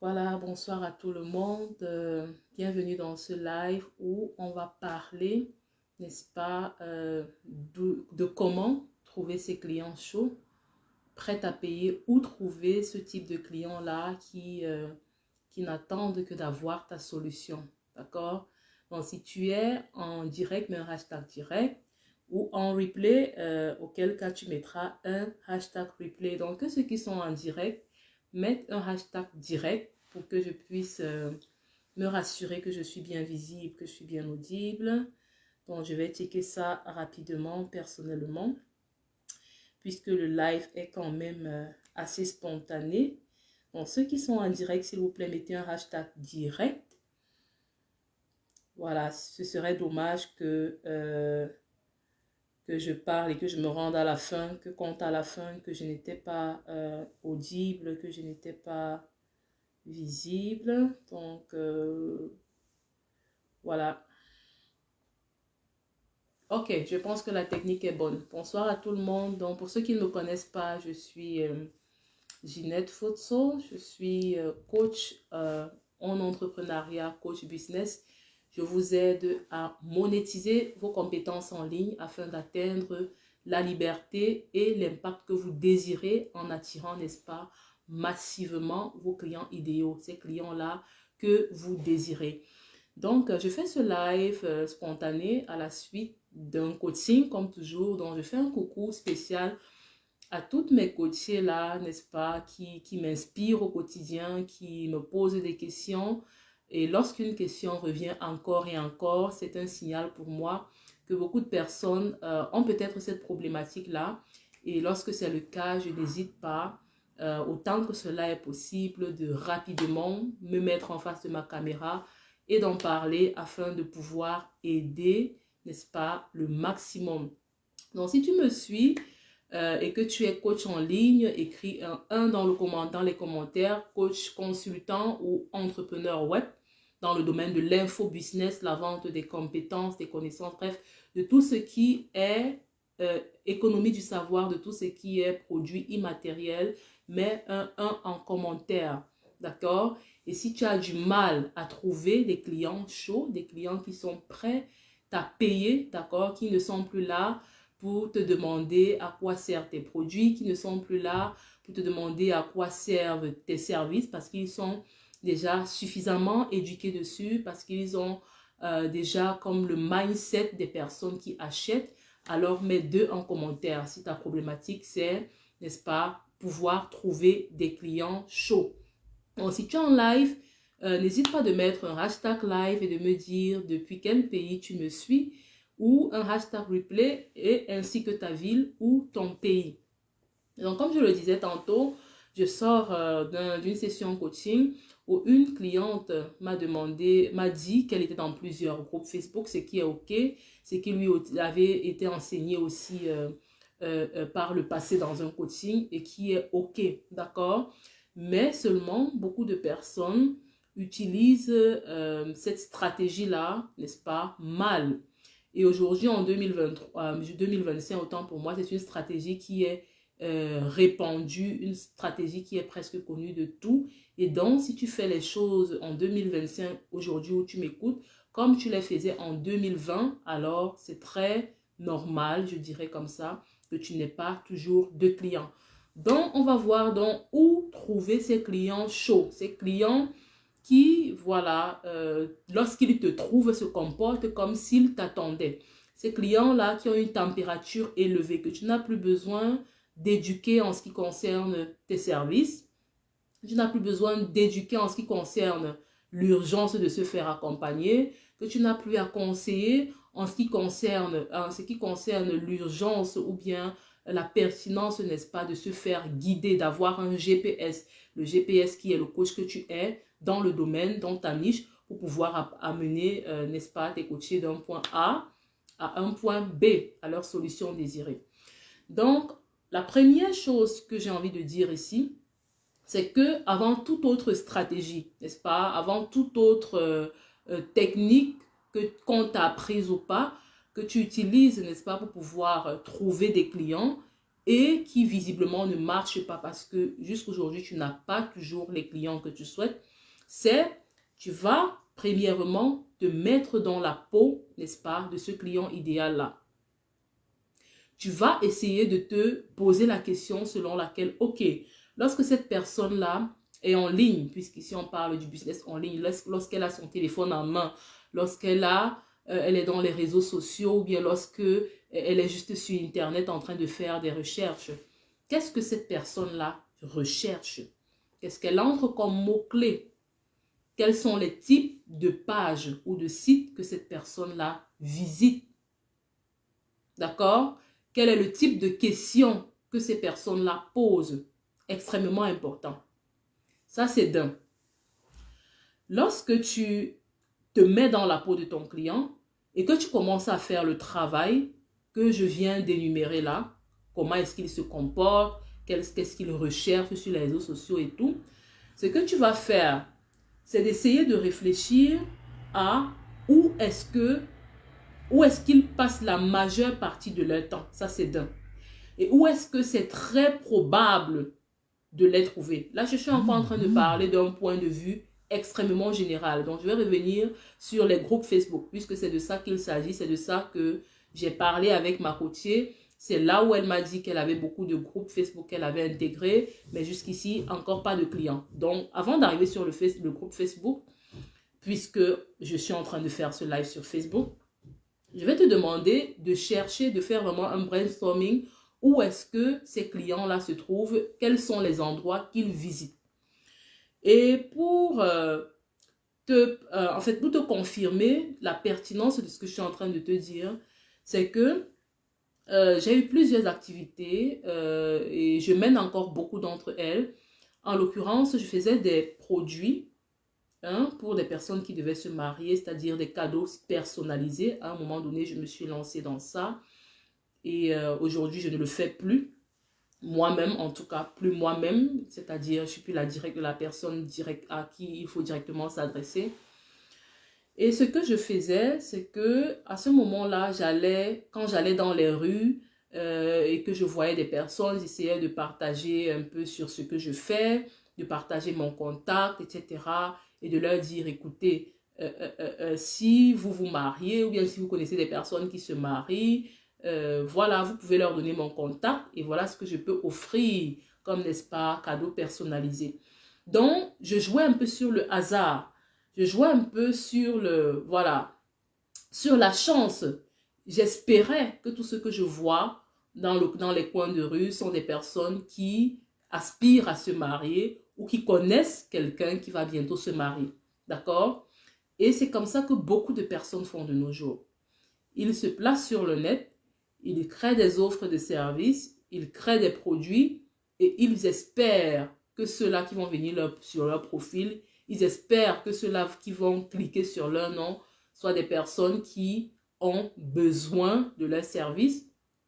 Voilà, bonsoir à tout le monde. Bienvenue dans ce live où on va parler, n'est-ce pas, de comment trouver ses clients chauds, prêts à payer, ou trouver ce type de clients-là qui n'attendent que d'avoir ta solution. D'accord? Donc, si tu es en direct, mais un hashtag direct, ou en replay, auquel cas tu mettras un hashtag replay. Donc, que ceux qui sont en direct mettent un hashtag direct pour que je puisse me rassurer que je suis bien visible, que je suis bien audible. Donc, je vais checker ça rapidement, personnellement, puisque le live est quand même assez spontané. Donc, ceux qui sont en direct, s'il vous plaît, mettez un hashtag direct. Voilà, ce serait dommage que je parle et que je me rende à la fin, que compte à la fin, que je n'étais pas audible, que je n'étais pas visible. Donc, voilà. Ok, je pense que la technique est bonne. Bonsoir à tout le monde. Donc, pour ceux qui ne me connaissent pas, je suis Ginette Fotso. Je suis coach en entrepreneuriat, coach business. Je vous aide à monétiser vos compétences en ligne afin d'atteindre la liberté et l'impact que vous désirez en attirant, n'est-ce pas, massivement vos clients idéaux, ces clients-là que vous désirez. Donc, je fais ce live spontané à la suite d'un coaching, comme toujours. Donc, je fais un coucou spécial à toutes mes coachées là, n'est-ce pas, qui m'inspirent au quotidien, qui me posent des questions. Et lorsqu'une question revient encore et encore, c'est un signal pour moi que beaucoup de personnes ont peut-être cette problématique-là. Et lorsque c'est le cas, je n'hésite pas, autant que cela est possible, de rapidement me mettre en face de ma caméra et d'en parler afin de pouvoir aider, n'est-ce pas, le maximum. Donc, si tu me suis et que tu es coach en ligne, écris un dans les commentaires, coach consultant ou entrepreneur web dans le domaine de l'infobusiness, la vente des compétences, des connaissances, bref, de tout ce qui est économie du savoir, de tout ce qui est produit immatériel, mets un en commentaire, d'accord? Et si tu as du mal à trouver des clients chauds, des clients qui sont prêts à payer, d'accord, qui ne sont plus là pour te demander à quoi servent tes produits, qui ne sont plus là pour te demander à quoi servent tes services, parce qu'ils sont déjà suffisamment éduqués dessus, parce qu'ils ont déjà comme le mindset des personnes qui achètent. Alors mets deux en commentaire si ta problématique c'est, n'est-ce pas, pouvoir trouver des clients chauds. Donc, si tu es en live, n'hésite pas de mettre un hashtag live et de me dire depuis quel pays tu me suis, ou un hashtag replay et ainsi que ta ville ou ton pays. Donc, comme je le disais tantôt, je sors d'une session coaching où une cliente m'a dit qu'elle était dans plusieurs groupes Facebook, ce qui est OK, ce qui lui avait été enseigné aussi par le passé dans un coaching et qui est OK, d'accord? Mais seulement, beaucoup de personnes utilisent cette stratégie-là, n'est-ce pas, mal. Et aujourd'hui, en 2025, autant pour moi, c'est une stratégie qui est répandue, une stratégie qui est presque connue de tout. Et donc, si tu fais les choses en 2025, aujourd'hui où tu m'écoutes, comme tu les faisais en 2020, alors c'est très normal, je dirais comme ça, que tu n'aies pas toujours de clients. Donc, on va voir donc où trouver ces clients chauds, ces clients qui, voilà, lorsqu'ils te trouvent, se comportent comme s'ils t'attendaient. Ces clients-là qui ont une température élevée, que tu n'as plus besoin d'éduquer en ce qui concerne tes services, tu n'as plus besoin d'éduquer en ce qui concerne l'urgence de se faire accompagner, que tu n'as plus à conseiller en ce qui concerne l'urgence ou bien la pertinence, n'est-ce pas, de se faire guider, d'avoir un GPS, le GPS qui est le coach que tu es dans le domaine, dans ta niche, pour pouvoir amener, n'est-ce pas, tes coachés d'un point A à un point B, à leur solution désirée. Donc, la première chose que j'ai envie de dire ici, c'est que avant toute autre stratégie, n'est-ce pas, avant toute autre technique qu'on t'a apprise ou pas, que tu utilises, n'est-ce pas, pour pouvoir trouver des clients et qui visiblement ne marchent pas parce que jusqu'aujourd'hui, tu n'as pas toujours les clients que tu souhaites. c'est tu vas premièrement te mettre dans la peau, n'est-ce pas, de ce client idéal-là. Tu vas essayer de te poser la question selon laquelle, ok, lorsque cette personne-là est en ligne, puisqu'ici on parle du business en ligne, lorsqu'elle a son téléphone en main, lorsqu'elle elle est dans les réseaux sociaux, ou bien lorsque elle est juste sur Internet en train de faire des recherches, qu'est-ce que cette personne-là recherche? Qu'est-ce qu'elle entre comme mots-clés? Quels sont les types de pages ou de sites que cette personne-là visite? D'accord? Quel est le type de questions que ces personnes-là posent? Extrêmement important. Ça, c'est d'un. Lorsque tu te mets dans la peau de ton client et que tu commences à faire le travail que je viens d'énumérer là, comment est-ce qu'il se comporte, qu'est-ce qu'il recherche sur les réseaux sociaux et tout, ce que tu vas faire, c'est d'essayer de réfléchir à où est-ce qu'ils passent la majeure partie de leur temps. Ça, c'est d'un. Et où est-ce que c'est très probable de les trouver. Là, je suis encore en train de parler d'un point de vue extrêmement général. Donc, je vais revenir sur les groupes Facebook, puisque c'est de ça qu'il s'agit. C'est de ça que j'ai parlé avec ma coachée. C'est là où elle m'a dit qu'elle avait beaucoup de groupes Facebook qu'elle avait intégrés, mais jusqu'ici, encore pas de clients. Donc, avant d'arriver sur le groupe Facebook, puisque je suis en train de faire ce live sur Facebook, je vais te demander de chercher, de faire vraiment un brainstorming. Où est-ce que ces clients-là se trouvent? Quels sont les endroits qu'ils visitent? Et pour pour te confirmer la pertinence de ce que je suis en train de te dire, c'est que j'ai eu plusieurs activités et je mène encore beaucoup d'entre elles. En l'occurrence, je faisais des produits pour des personnes qui devaient se marier, c'est-à-dire des cadeaux personnalisés. À un moment donné, je me suis lancée dans ça. Et aujourd'hui, je ne le fais plus. Moi-même, en tout cas, plus moi-même. C'est-à-dire, je ne suis plus la personne directe à qui il faut directement s'adresser. Et ce que je faisais, c'est que à ce moment-là, quand j'allais dans les rues et que je voyais des personnes, j'essayais de partager un peu sur ce que je fais, de partager mon contact, etc. Et de leur dire, écoutez, si vous vous mariez ou bien si vous connaissez des personnes qui se marient, voilà, vous pouvez leur donner mon contact et voilà ce que je peux offrir comme, n'est-ce pas, cadeau personnalisé. Donc, je jouais un peu sur le hasard. Je jouais un peu sur sur la chance. J'espérais que tout ce que je vois dans les coins de rue sont des personnes qui aspirent à se marier ou qui connaissent quelqu'un qui va bientôt se marier. D'accord? Et c'est comme ça que beaucoup de personnes font de nos jours. Ils se placent sur le net, ils créent des offres de services, ils créent des produits et ils espèrent que ceux-là qui vont venir sur leur profil, ils espèrent que ceux-là qui vont cliquer sur leur nom soient des personnes qui ont besoin de leur service.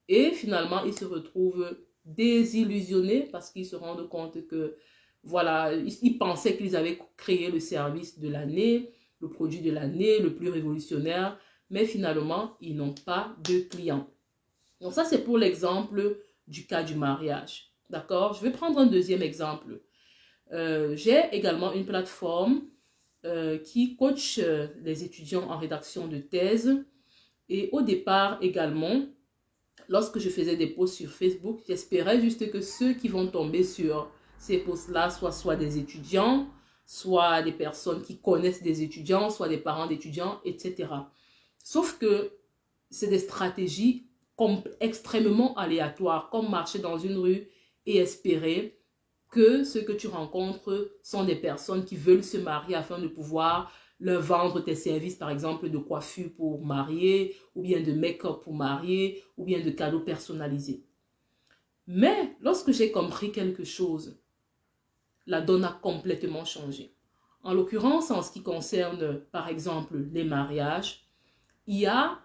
Et finalement, ils se retrouvent désillusionnés parce qu'ils se rendent compte que, voilà, ils pensaient qu'ils avaient créé le service de l'année, le produit de l'année, le plus révolutionnaire, mais finalement, ils n'ont pas de clients. Donc ça, c'est pour l'exemple du cas du mariage. D'accord? Je vais prendre un deuxième exemple. J'ai également une plateforme qui coach les étudiants en rédaction de thèse. Et au départ également, lorsque je faisais des posts sur Facebook, j'espérais juste que ceux qui vont tomber sur ces posts-là soient des étudiants, soit des personnes qui connaissent des étudiants, soit des parents d'étudiants, etc. Sauf que c'est des stratégies extrêmement aléatoires, comme marcher dans une rue et espérer que ceux que tu rencontres sont des personnes qui veulent se marier afin de pouvoir leur vendre tes services, par exemple de coiffure pour marier, ou bien de make-up pour marier, ou bien de cadeaux personnalisés. Mais lorsque j'ai compris quelque chose, la donne a complètement changé. En l'occurrence, en ce qui concerne, par exemple, les mariages, il y a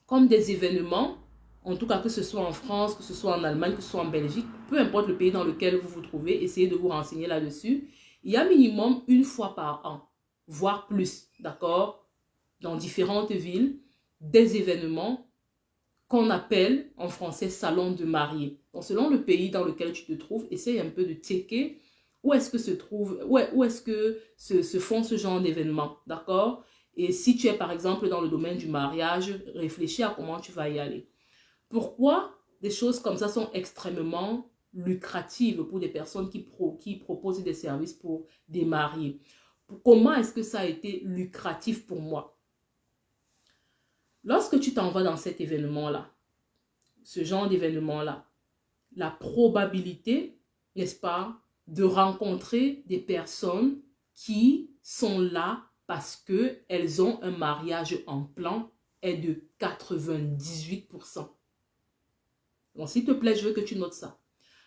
comme des événements, en tout cas que ce soit en France, que ce soit en Allemagne, que ce soit en Belgique, peu importe le pays dans lequel vous vous trouvez, essayez de vous renseigner là-dessus. Il y a minimum une fois par an, voire plus, d'accord, dans différentes villes, des événements qu'on appelle en français salon de mariée. Donc selon le pays dans lequel tu te trouves, essaye un peu de checker où est-ce que se trouve, où est-ce que se font ce genre d'événements, d'accord? Et si tu es par exemple dans le domaine du mariage, réfléchis à comment tu vas y aller. Pourquoi des choses comme ça sont extrêmement lucratives pour des personnes qui proposent des services pour des mariés? Comment est-ce que ça a été lucratif pour moi? Lorsque tu t'en vas dans cet événement-là, ce genre d'événement-là, la probabilité, n'est-ce pas, de rencontrer des personnes qui sont là parce qu'elles ont un mariage en plan est de 98%. Donc, s'il te plaît, je veux que tu notes ça.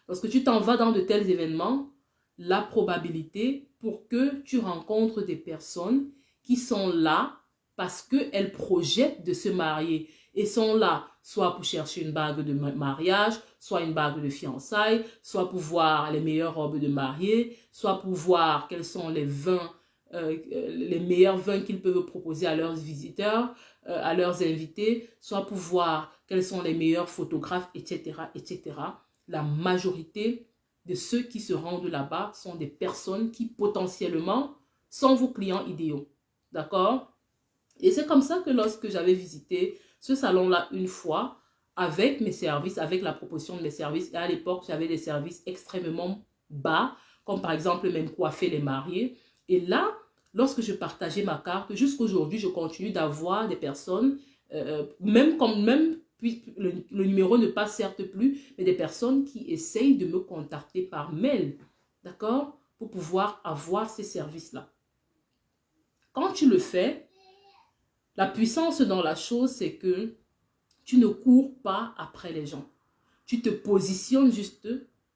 Lorsque tu t'en vas dans de tels événements, la probabilité pour que tu rencontres des personnes qui sont là parce qu'elles projettent de se marier et sont là soit pour chercher une bague de mariage, soit une bague de fiançailles, soit pour voir les meilleures robes de mariée, soit pour voir quels sont les vins, les meilleurs vins qu'ils peuvent proposer à leurs visiteurs, à leurs invités, soit pour voir quels sont les meilleurs photographes, etc., etc. La majorité de ceux qui se rendent là-bas sont des personnes qui potentiellement sont vos clients idéaux. D'accord? Et c'est comme ça que lorsque j'avais visité ce salon-là une fois, avec mes services, avec la proposition de mes services, et à l'époque, j'avais des services extrêmement bas, comme par exemple même coiffer les mariés. Et là, lorsque je partageais ma carte, jusqu'aujourd'hui, je continue d'avoir des personnes, puis le numéro ne passe certes plus, mais des personnes qui essayent de me contacter par mail, d'accord, pour pouvoir avoir ces services-là. Quand tu le fais, la puissance dans la chose, c'est que tu ne cours pas après les gens. Tu te positionnes juste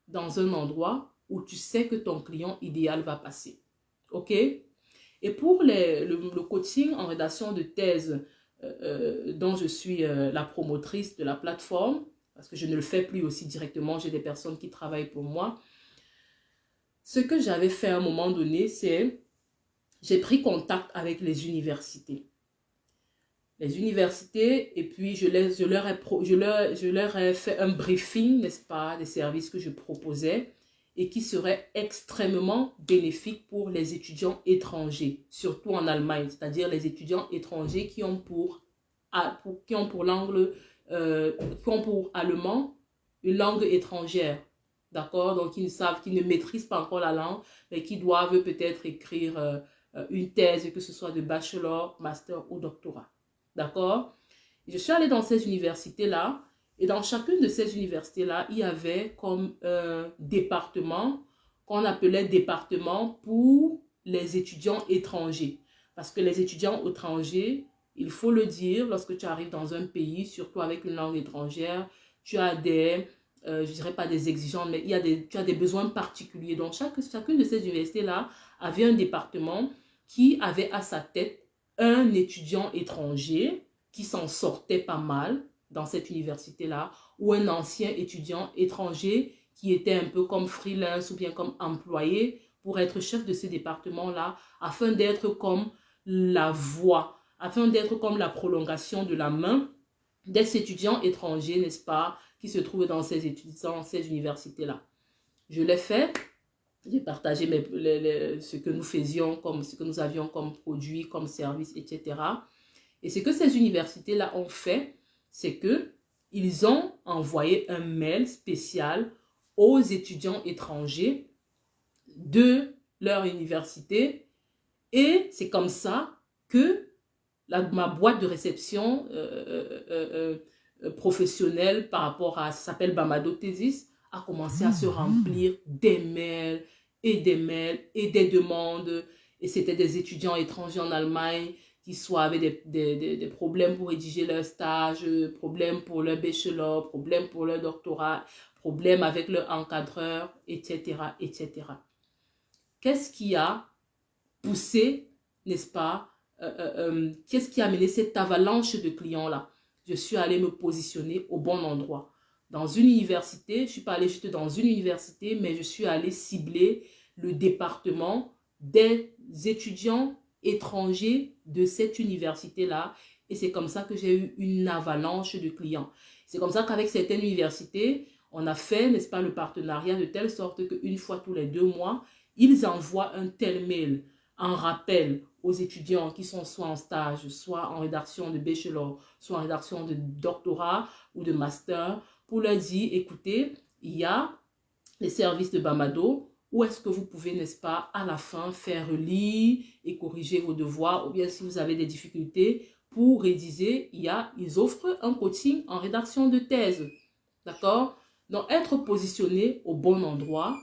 dans un endroit où tu sais que ton client idéal va passer. OK? Et pour le coaching en rédaction de thèse dont je suis la promotrice de la plateforme, parce que je ne le fais plus aussi directement, j'ai des personnes qui travaillent pour moi. Ce que j'avais fait à un moment donné, c'est j'ai pris contact avec les universités. Les universités, et puis je leur ai fait un briefing, n'est-ce pas, des services que je proposais et qui seraient extrêmement bénéfiques pour les étudiants étrangers, surtout en Allemagne, c'est-à-dire les étudiants étrangers qui ont pour allemand une langue étrangère, d'accord, donc qui ne maîtrisent pas encore la langue, mais qui doivent peut-être écrire une thèse, que ce soit de bachelor, master ou doctorat. D'accord? Je suis allée dans ces universités-là et dans chacune de ces universités-là, il y avait comme un département qu'on appelait département pour les étudiants étrangers. Parce que les étudiants étrangers, il faut le dire, lorsque tu arrives dans un pays, surtout avec une langue étrangère, tu as je dirais pas des exigences, mais tu as des besoins particuliers. Donc chacune de ces universités-là avait un département qui avait à sa tête un étudiant étranger qui s'en sortait pas mal dans cette université-là, ou un ancien étudiant étranger qui était un peu comme freelance ou bien comme employé pour être chef de ce département-là, afin d'être comme la voix, afin d'être comme la prolongation de la main des étudiants étrangers, n'est-ce pas, qui se trouvent dans ces universités-là. Je l'ai fait. J'ai partagé ce que nous faisions, ce que nous avions comme produit, comme service, etc. Et ce que ces universités-là ont fait, c'est qu'ils ont envoyé un mail spécial aux étudiants étrangers de leur université. Et c'est comme ça que ma boîte de réception professionnelle par rapport à, ça s'appelle Bamado Thesis, a commencé à se remplir des mails et des mails et des demandes. Et c'était des étudiants étrangers en Allemagne qui soit avaient des problèmes pour rédiger leur stage, problèmes pour leur bachelor, problèmes pour leur doctorat, problèmes avec leur encadreur, etc., etc. Qu'est-ce qui a poussé, n'est-ce pas, qu'est-ce qui a amené cette avalanche de clients-là? Je suis allée me positionner au bon endroit. Dans une université, je ne suis pas allée juste dans une université, mais je suis allée cibler le département des étudiants étrangers de cette université-là. Et c'est comme ça que j'ai eu une avalanche de clients. C'est comme ça qu'avec certaines universités, on a fait, n'est-ce pas, le partenariat de telle sorte qu'une fois tous les 2 mois, ils envoient un tel mail en rappel aux étudiants qui sont soit en stage, soit en rédaction de bachelor, soit en rédaction de doctorat ou de master, pour leur dire, écoutez, il y a les services de Bamado, où est-ce que vous pouvez, n'est-ce pas, à la fin, faire lire et corriger vos devoirs, ou bien si vous avez des difficultés pour rédiger, ils offrent un coaching en rédaction de thèse, d'accord? Donc, être positionné au bon endroit,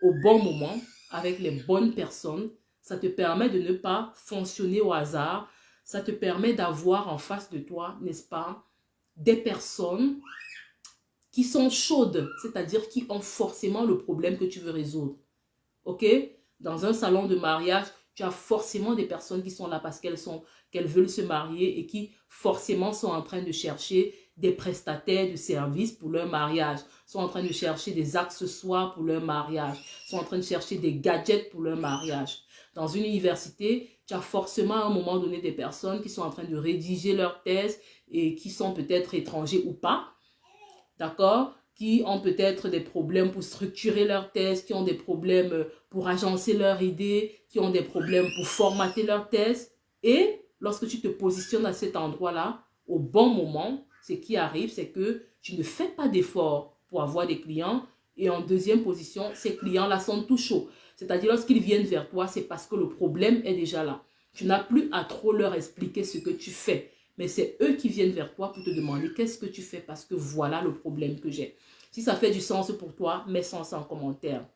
au bon moment, avec les bonnes personnes, ça te permet de ne pas fonctionner au hasard, ça te permet d'avoir en face de toi, n'est-ce pas, des personnes qui sont chaudes, c'est-à-dire qui ont forcément le problème que tu veux résoudre. Ok? Dans un salon de mariage, tu as forcément des personnes qui sont là parce qu'elles veulent se marier et qui forcément sont en train de chercher des prestataires de services pour leur mariage, sont en train de chercher des accessoires pour leur mariage, sont en train de chercher des gadgets pour leur mariage. Dans une université, tu as forcément à un moment donné des personnes qui sont en train de rédiger leur thèse et qui sont peut-être étrangers ou pas, d'accord, qui ont peut-être des problèmes pour structurer leur thèse, qui ont des problèmes pour agencer leur idée, qui ont des problèmes pour formater leur thèse. Et lorsque tu te positionnes à cet endroit-là, au bon moment, ce qui arrive, c'est que tu ne fais pas d'effort pour avoir des clients. Et en deuxième position, ces clients-là sont tout chauds. C'est-à-dire, lorsqu'ils viennent vers toi, c'est parce que le problème est déjà là. Tu n'as plus à trop leur expliquer ce que tu fais. Mais c'est eux qui viennent vers toi pour te demander qu'est-ce que tu fais parce que voilà le problème que j'ai. Si ça fait du sens pour toi, mets ça en commentaire.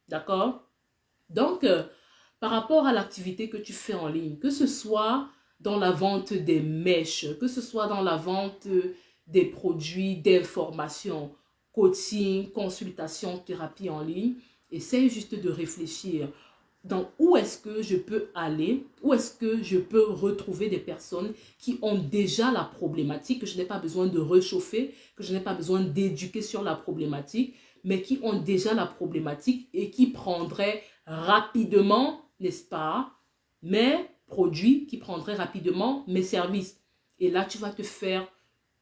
D'accord? Donc, par rapport à l'activité que tu fais en ligne, que ce soit dans la vente des mèches, que ce soit dans la vente des produits d'information, coaching, consultation, thérapie en ligne, essaye juste de réfléchir. Donc, où est-ce que je peux aller, où est-ce que je peux retrouver des personnes qui ont déjà la problématique, que je n'ai pas besoin de réchauffer, que je n'ai pas besoin d'éduquer sur la problématique, mais qui ont déjà la problématique et qui prendraient rapidement, n'est-ce pas, mes produits, qui prendraient rapidement mes services. Et là, tu vas te faire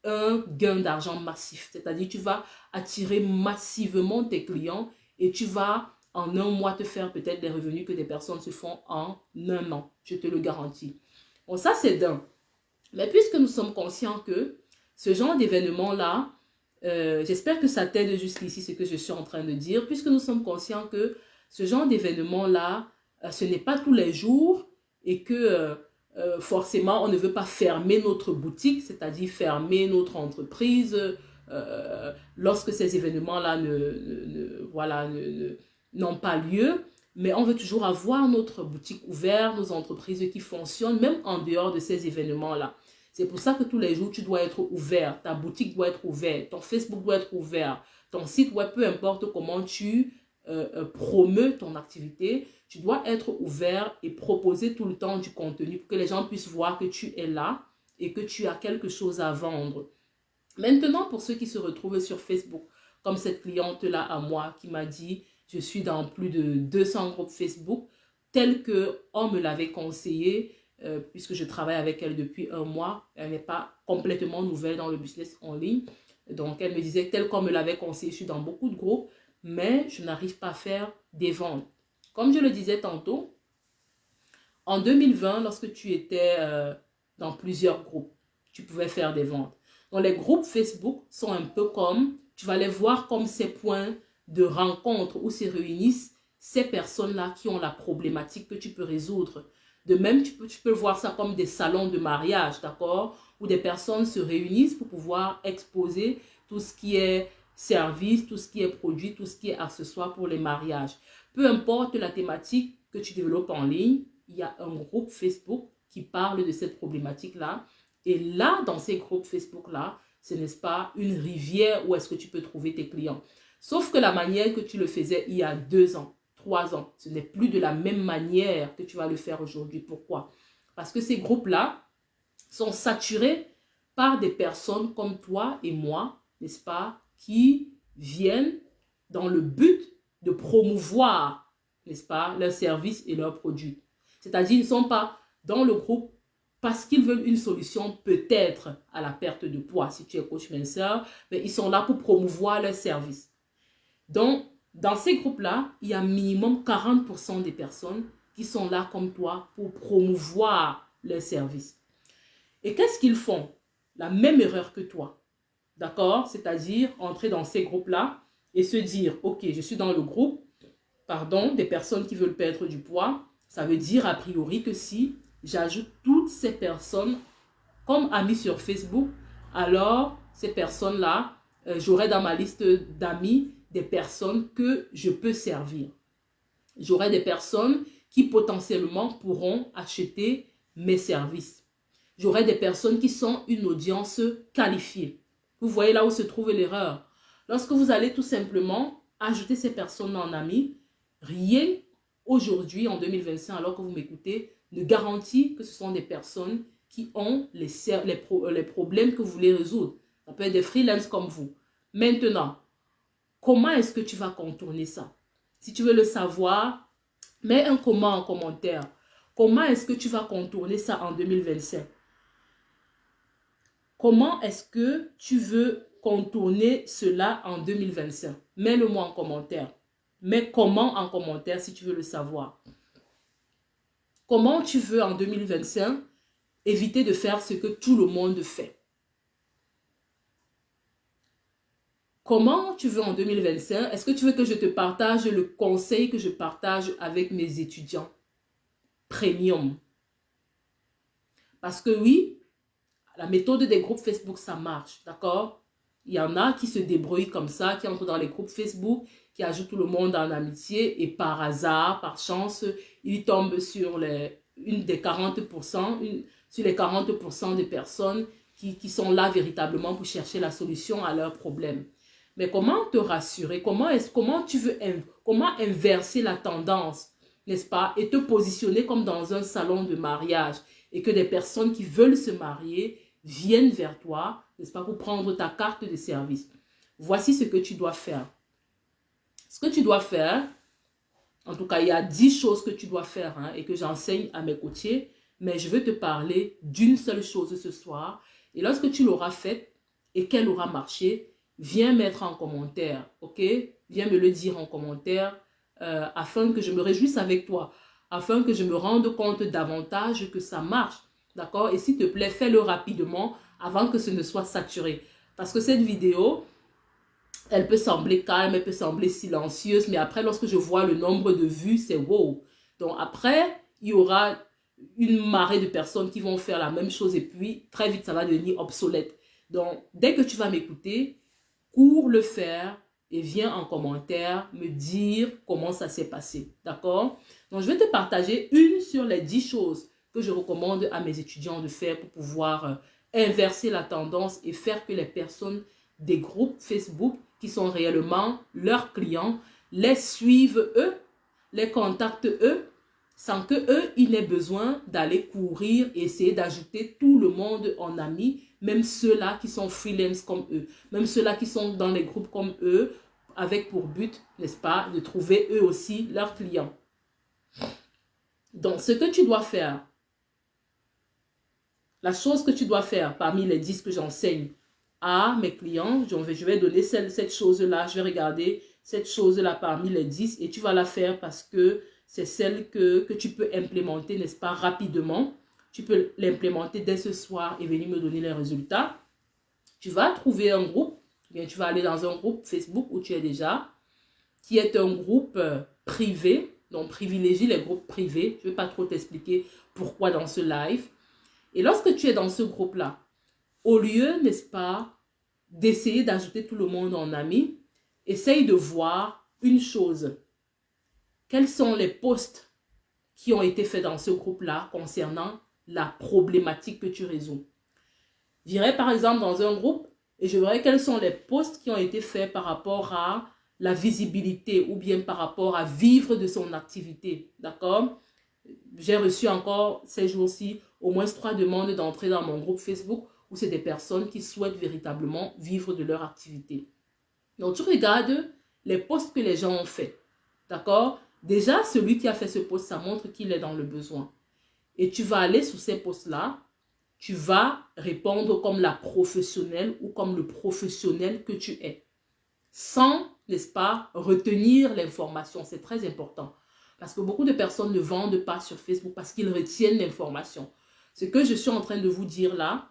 un gain d'argent massif, c'est-à-dire tu vas attirer massivement tes clients et tu vas en un mois te faire peut-être des revenus que des personnes se font en un an. Je te le garantis. Bon, ça c'est d'un. Mais puisque nous sommes conscients que ce genre d'événement-là, j'espère que ça t'aide jusqu'ici ce que je suis en train de dire, puisque nous sommes conscients que ce genre d'événement-là, ce n'est pas tous les jours et que forcément on ne veut pas fermer notre boutique, c'est-à-dire fermer notre entreprise lorsque ces événements-là n'ont pas lieu, mais on veut toujours avoir notre boutique ouverte, nos entreprises qui fonctionnent, même en dehors de ces événements-là. C'est pour ça que tous les jours, tu dois être ouvert, ta boutique doit être ouverte, ton Facebook doit être ouvert, ton site web, peu importe comment tu promeus ton activité, tu dois être ouvert et proposer tout le temps du contenu pour que les gens puissent voir que tu es là et que tu as quelque chose à vendre. Maintenant, pour ceux qui se retrouvent sur Facebook, comme cette cliente-là à moi qui m'a dit « Je suis dans plus de 200 groupes Facebook, tel qu'on me l'avait conseillé, puisque je travaille avec elle depuis un mois. Elle n'est pas complètement nouvelle dans le business en ligne. Donc, elle me disait, tel qu'on me l'avait conseillé, je suis dans beaucoup de groupes, mais je n'arrive pas à faire des ventes. Comme je le disais tantôt, en 2020, lorsque tu étais dans plusieurs groupes, tu pouvais faire des ventes. Donc, les groupes Facebook sont un peu comme, tu vas les voir comme ces points de rencontre où se réunissent ces personnes-là qui ont la problématique que tu peux résoudre. De même, tu peux voir ça comme des salons de mariage, d'accord? Où des personnes se réunissent pour pouvoir exposer tout ce qui est service, tout ce qui est produit, tout ce qui est accessoire pour les mariages. Peu importe la thématique que tu développes en ligne, il y a un groupe Facebook qui parle de cette problématique-là. Et là, dans ces groupes Facebook-là, ce n'est pas une rivière où est-ce que tu peux trouver tes clients. Sauf que la manière que tu le faisais il y a 2 ans, 3 ans, ce n'est plus de la même manière que tu vas le faire aujourd'hui. Pourquoi? Parce que ces groupes-là sont saturés par des personnes comme toi et moi, n'est-ce pas, qui viennent dans le but de promouvoir, n'est-ce pas, leurs services et leurs produits. C'est-à-dire, ils ne sont pas dans le groupe parce qu'ils veulent une solution peut-être à la perte de poids, si tu es coach minceur, mais ils sont là pour promouvoir leurs services. Donc, Dans ces groupes-là, il y a minimum 40% des personnes qui sont là comme toi pour promouvoir leurs services. Et qu'est-ce qu'ils font? La même erreur que toi. D'accord? C'est-à-dire entrer dans ces groupes-là et se dire, ok, je suis dans le groupe, pardon, des personnes qui veulent perdre du poids. Ça veut dire a priori que si j'ajoute toutes ces personnes comme amis sur Facebook, alors ces personnes-là, j'aurai dans ma liste d'amis des personnes que je peux servir. J'aurai des personnes qui potentiellement pourront acheter mes services. J'aurai des personnes qui sont une audience qualifiée. Vous voyez là où se trouve l'erreur. Lorsque vous allez tout simplement ajouter ces personnes en amis, rien aujourd'hui, en 2025, alors que vous m'écoutez, ne garantit que ce sont des personnes qui ont les problèmes que vous voulez résoudre. Ça peut être des freelances comme vous. Maintenant, comment est-ce que tu vas contourner ça? Si tu veux le savoir, mets un comment en commentaire. Comment est-ce que tu vas contourner ça en 2025? Comment est-ce que tu veux contourner cela en 2025? Mets-le-moi en commentaire. Mets comment en commentaire si tu veux le savoir. Comment tu veux en 2025 éviter de faire ce que tout le monde fait? Comment tu veux en 2025? Est-ce que tu veux que je te partage le conseil que je partage avec mes étudiants premium? Parce que oui, la méthode des groupes Facebook, ça marche, d'accord? Il y en a qui se débrouillent comme ça, qui entrent dans les groupes Facebook, qui ajoutent tout le monde en amitié et par hasard, par chance, ils tombent sur une des 40%, sur les 40% des personnes qui sont là véritablement pour chercher la solution à leurs problèmes. Mais comment te rassurer? Comment inverser la tendance, n'est-ce pas? Et te positionner comme dans un salon de mariage et que des personnes qui veulent se marier viennent vers toi, n'est-ce pas, pour prendre ta carte de service. Voici ce que tu dois faire. Ce que tu dois faire, en tout cas, il y a 10 choses que tu dois faire et que j'enseigne à mes coachés, mais je veux te parler d'une seule chose ce soir. Et lorsque tu l'auras faite et qu'elle aura marché, viens mettre en commentaire, ok? Viens me le dire en commentaire afin que je me réjouisse avec toi, afin que je me rende compte davantage que ça marche, d'accord? Et s'il te plaît, fais-le rapidement avant que ce ne soit saturé. Parce que cette vidéo, elle peut sembler calme, elle peut sembler silencieuse, mais après, lorsque je vois le nombre de vues, c'est wow. Donc après, il y aura une marée de personnes qui vont faire la même chose et puis très vite, ça va devenir obsolète. Donc, dès que tu vas m'écouter, cours le faire et viens en commentaire me dire comment ça s'est passé. D'accord? Donc, je vais te partager une sur les 10 choses que je recommande à mes étudiants de faire pour pouvoir inverser la tendance et faire que les personnes des groupes Facebook qui sont réellement leurs clients les suivent eux, les contactent eux, sans que eux, ils n'aient besoin d'aller courir et essayer d'ajouter tout le monde en amis, même ceux-là qui sont freelance comme eux, même ceux-là qui sont dans les groupes comme eux, avec pour but, n'est-ce pas, de trouver eux aussi leurs clients. Donc, ce que tu dois faire, la chose que tu dois faire parmi les 10 que j'enseigne à mes clients, je vais donner cette chose-là, je vais regarder cette chose-là parmi les 10 et tu vas la faire parce que c'est celle que tu peux implémenter, n'est-ce pas, rapidement. Tu peux l'implémenter dès ce soir et venir me donner les résultats. Tu vas trouver un groupe, bien tu vas aller dans un groupe Facebook où tu es déjà, qui est un groupe privé, donc privilégie les groupes privés. Je ne vais pas trop t'expliquer pourquoi dans ce live. Et lorsque tu es dans ce groupe-là, au lieu, n'est-ce pas, d'essayer d'ajouter tout le monde en ami, essaye de voir une chose. Quels sont les posts qui ont été faits dans ce groupe-là concernant la problématique que tu résous? J'irai par exemple dans un groupe et je verrai quels sont les posts qui ont été faits par rapport à la visibilité ou bien par rapport à vivre de son activité. D'accord? J'ai reçu encore ces jours-ci au moins 3 demandes d'entrer dans mon groupe Facebook où c'est des personnes qui souhaitent véritablement vivre de leur activité. Donc, tu regardes les posts que les gens ont faits. D'accord? Déjà, celui qui a fait ce post, ça montre qu'il est dans le besoin. Et tu vas aller sur ces posts-là, tu vas répondre comme la professionnelle ou comme le professionnel que tu es. sans, n'est-ce pas, retenir l'information. C'est très important. Parce que beaucoup de personnes ne vendent pas sur Facebook parce qu'ils retiennent l'information. Ce que je suis en train de vous dire là,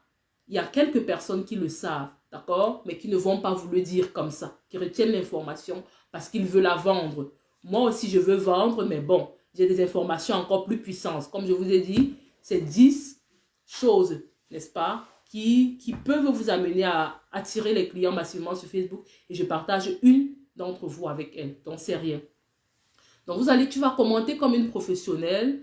il y a quelques personnes qui le savent, d'accord? Mais qui ne vont pas vous le dire comme ça, qui retiennent l'information parce qu'ils veulent la vendre. Moi aussi, je veux vendre, mais bon, j'ai des informations encore plus puissantes. Comme je vous ai dit, c'est 10 choses, n'est-ce pas, qui peuvent vous amener à attirer les clients massivement sur Facebook. Et je partage une d'entre vous avec elle. Donc, c'est rien. Donc, tu vas commenter comme une professionnelle.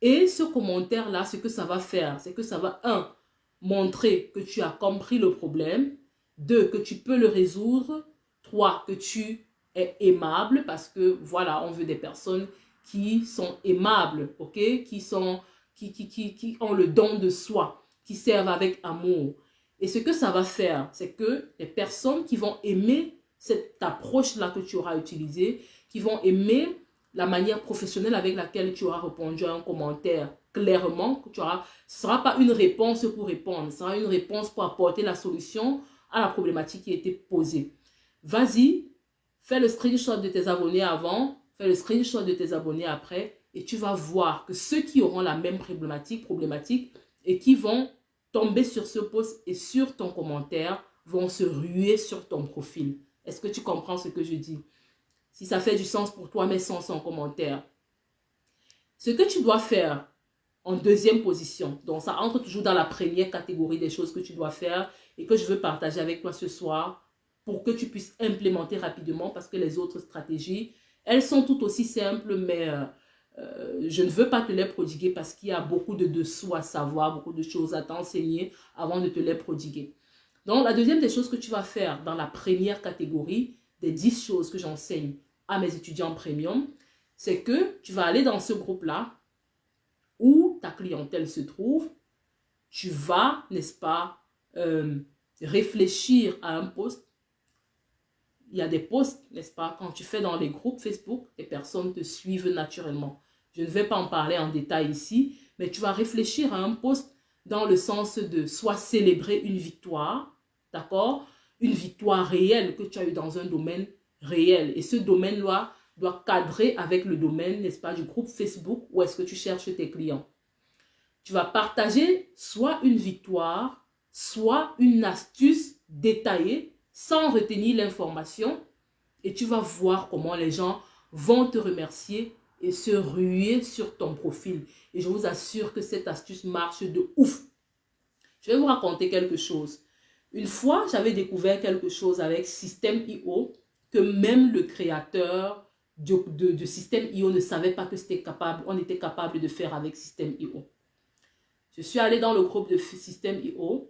Et ce commentaire-là, ce que ça va faire, c'est que ça va, montrer que tu as compris le problème. 2, que tu peux le résoudre. 3, que tu es aimable parce que, voilà, on veut des personnes qui sont aimables, ok? Qui ont le don de soi, qui servent avec amour. Et ce que ça va faire, c'est que les personnes qui vont aimer cette approche-là que tu auras utilisée, qui vont aimer la manière professionnelle avec laquelle tu auras répondu à un commentaire, clairement, que tu auras, ce ne sera pas une réponse pour répondre, ce sera une réponse pour apporter la solution à la problématique qui a été posée. Vas-y, fais le screenshot de tes abonnés avant, fais le screenshot de tes abonnés après, et tu vas voir que ceux qui auront la même problématique et qui vont tomber sur ce post et sur ton commentaire vont se ruer sur ton profil. Est-ce que tu comprends ce que je dis? Si ça fait du sens pour toi, mets sens en commentaire. Ce que tu dois faire en deuxième position, donc ça entre toujours dans la première catégorie des choses que tu dois faire et que je veux partager avec toi ce soir pour que tu puisses implémenter rapidement parce que les autres stratégies, elles sont tout aussi simples, mais je ne veux pas te les prodiguer parce qu'il y a beaucoup de dessous à savoir, beaucoup de choses à t'enseigner avant de te les prodiguer. Donc, la deuxième des choses que tu vas faire dans la première catégorie, des 10 choses que j'enseigne à mes étudiants premium, c'est que tu vas aller dans ce groupe-là où ta clientèle se trouve. Tu vas, n'est-ce pas, réfléchir à un post. Il y a des posts, n'est-ce pas, quand tu fais dans les groupes Facebook, les personnes te suivent naturellement. Je ne vais pas en parler en détail ici, mais tu vas réfléchir à un post dans le sens de soit célébrer une victoire, d'accord? Une victoire réelle que tu as eue dans un domaine réel. Et ce domaine-là doit cadrer avec le domaine, n'est-ce pas, du groupe Facebook où est-ce que tu cherches tes clients. Tu vas partager soit une victoire, soit une astuce détaillée sans retenir l'information et tu vas voir comment les gens vont te remercier et se ruer sur ton profil. Et je vous assure que cette astuce marche de ouf. Je vais vous raconter quelque chose. Une fois, j'avais découvert quelque chose avec System.io que même le créateur de System.io ne savait pas que on était capable de faire avec System.io. Je suis allée dans le groupe de System.io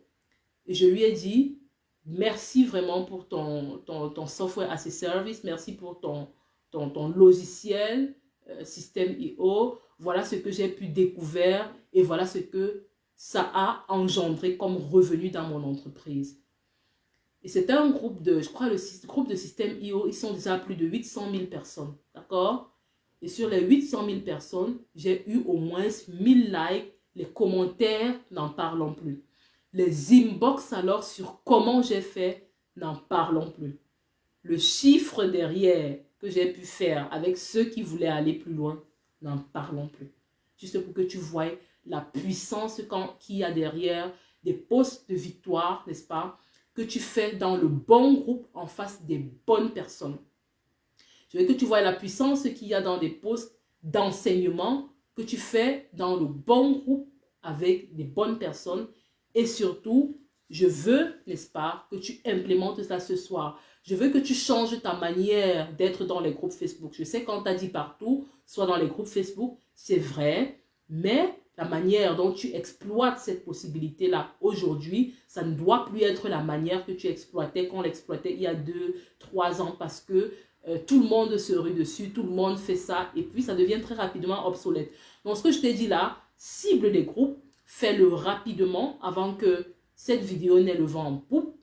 et je lui ai dit merci vraiment pour ton software as a service, merci pour ton logiciel System.io. Voilà ce que j'ai pu découvrir et voilà ce que ça a engendré comme revenu dans mon entreprise. Et c'était un groupe de, je crois, le groupe de System.io, ils sont déjà plus de 800 000 personnes, d'accord? Et sur les 800 000 personnes, j'ai eu au moins 1000 likes, les commentaires n'en parlons plus. Les inbox alors sur comment j'ai fait, n'en parlons plus. Le chiffre derrière que j'ai pu faire avec ceux qui voulaient aller plus loin, n'en parlons plus. Juste pour que tu voies la puissance qu'il y a derrière des posts de victoire, n'est-ce pas, que tu fais dans le bon groupe en face des bonnes personnes. Je veux que tu vois la puissance qu'il y a dans des posts d'enseignement que tu fais dans le bon groupe avec des bonnes personnes. Et surtout, je veux, n'est-ce pas, que tu implémentes ça ce soir. Je veux que tu changes ta manière d'être dans les groupes Facebook. Je sais qu'on t'a dit partout, soit dans les groupes Facebook, c'est vrai, mais la manière dont tu exploites cette possibilité-là aujourd'hui, ça ne doit plus être la manière que tu exploitais, qu'on l'exploitait il y a 2, 3 ans parce que tout le monde se rue dessus, tout le monde fait ça et puis ça devient très rapidement obsolète. Donc ce que je t'ai dit là, cible les groupes, fais-le rapidement avant que cette vidéo n'ait le vent en poupe,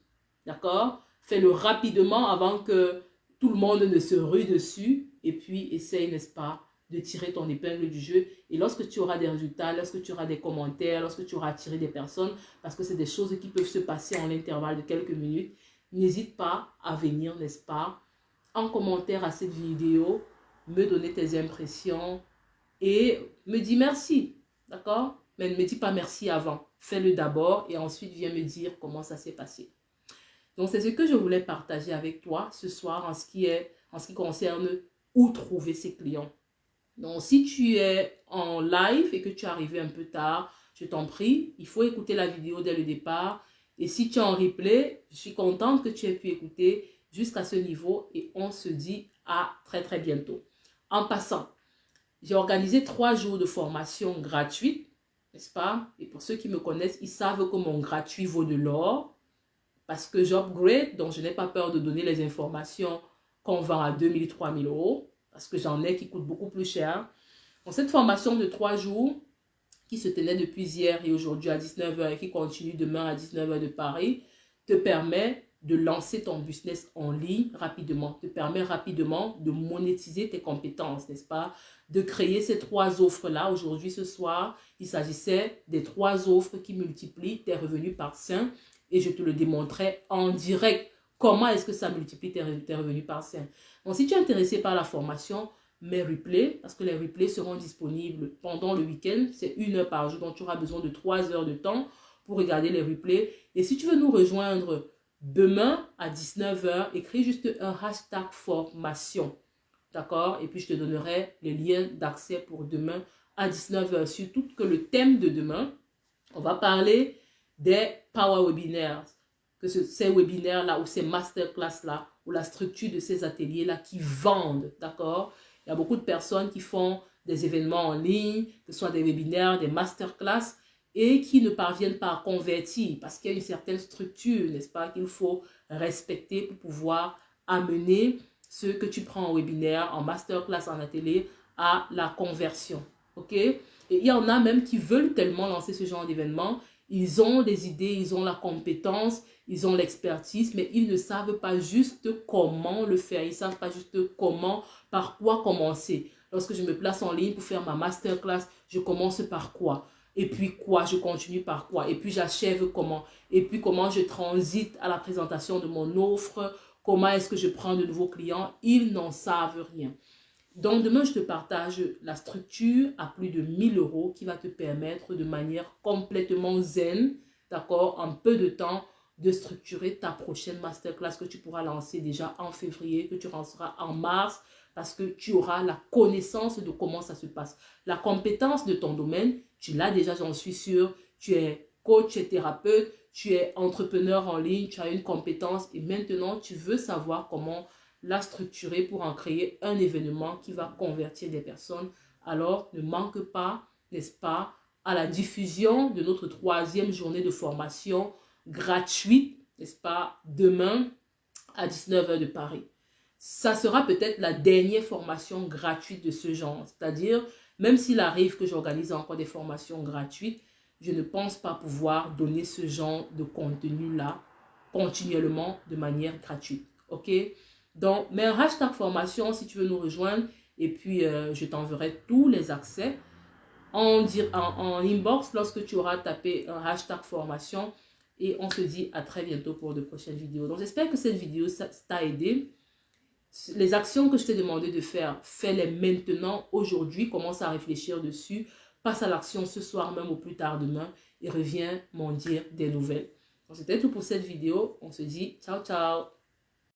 d'accord? Fais-le rapidement avant que tout le monde ne se rue dessus et puis essaye, n'est-ce pas, de tirer ton épingle du jeu. Et lorsque tu auras des résultats, lorsque tu auras des commentaires, lorsque tu auras attiré des personnes, parce que c'est des choses qui peuvent se passer en l'intervalle de quelques minutes, n'hésite pas à venir, n'est-ce pas, en commentaire à cette vidéo, me donner tes impressions et me dire merci, d'accord? Mais ne me dis pas merci avant. Fais-le d'abord et ensuite viens me dire comment ça s'est passé. Donc, c'est ce que je voulais partager avec toi ce soir en ce qui concerne où trouver ses clients. Donc, si tu es en live et que tu es arrivé un peu tard, je t'en prie, il faut écouter la vidéo dès le départ. Et si tu es en replay, je suis contente que tu aies pu écouter jusqu'à ce niveau et on se dit à très très bientôt. En passant, j'ai organisé 3 jours de formation gratuite, n'est-ce pas? Et pour ceux qui me connaissent, ils savent que mon gratuit vaut de l'or parce que j'upgrade, donc je n'ai pas peur de donner les informations qu'on vend à 2 000, 3 000 euros parce que j'en ai qui coûtent beaucoup plus cher. Donc cette formation de 3 jours qui se tenait depuis hier et aujourd'hui à 19 h et qui continue demain à 19 h de Paris te permet de lancer ton business en ligne rapidement, te permet rapidement de monétiser tes compétences, n'est-ce pas? De créer ces 3 offres-là. Aujourd'hui, ce soir, il s'agissait des 3 offres qui multiplient tes revenus par 5 et je te le démontrais en direct. Comment est-ce que ça multiplie tes revenus par 5? Donc, si tu es intéressé par la formation, mes replays, parce que les replays seront disponibles pendant le week-end, c'est 1 heure par jour, donc tu auras besoin de 3 heures de temps pour regarder les replays. Et si tu veux nous rejoindre demain à 19 h, écris juste un hashtag formation, d'accord? Et puis je te donnerai les liens d'accès pour demain à 19 h. Surtout que le thème de demain, on va parler des Power Webinaires, que ces webinaires-là ou ces masterclass-là, ou la structure de ces ateliers-là qui vendent, d'accord? Il y a beaucoup de personnes qui font des événements en ligne, que ce soit des webinaires, des masterclass, et qui ne parviennent pas à convertir parce qu'il y a une certaine structure, n'est-ce pas, qu'il faut respecter pour pouvoir amener ce que tu prends en webinaire, en masterclass, en atelier, à la conversion, ok? Et il y en a même qui veulent tellement lancer ce genre d'événement, ils ont des idées, ils ont la compétence, ils ont l'expertise, mais ils ne savent pas juste comment le faire. Ils ne savent pas juste comment, par quoi commencer. Lorsque je me place en ligne pour faire ma masterclass, je commence par quoi? Et puis quoi? Je continue par quoi? Et puis j'achève comment? Et puis comment je transite à la présentation de mon offre? Comment est-ce que je prends de nouveaux clients? Ils n'en savent rien. Donc, demain, je te partage la structure à plus de 1 000 euros qui va te permettre de manière complètement zen, d'accord, en peu de temps, de structurer ta prochaine masterclass que tu pourras lancer déjà en février, que tu lanceras en mars, parce que tu auras la connaissance de comment ça se passe. La compétence de ton domaine, tu l'as déjà, j'en suis sûre. Tu es coach, tu es thérapeute, tu es entrepreneur en ligne, tu as une compétence et maintenant, tu veux savoir comment la structurer pour en créer un événement qui va convertir des personnes. Alors, ne manque pas, n'est-ce pas, à la diffusion de notre 3e journée de formation gratuite, n'est-ce pas, demain à 19 h de Paris. Ça sera peut-être la dernière formation gratuite de ce genre. C'est-à-dire, même s'il arrive que j'organise encore des formations gratuites, je ne pense pas pouvoir donner ce genre de contenu-là continuellement de manière gratuite. OK? Donc, mets un hashtag formation si tu veux nous rejoindre et puis je t'enverrai tous les accès en inbox lorsque tu auras tapé un hashtag formation et on se dit à très bientôt pour de prochaines vidéos. Donc, j'espère que cette vidéo t'a aidé. Les actions que je t'ai demandé de faire, fais-les maintenant, aujourd'hui, commence à réfléchir dessus, passe à l'action ce soir même ou plus tard demain et reviens m'en dire des nouvelles. Donc, c'était tout pour cette vidéo. On se dit ciao, ciao.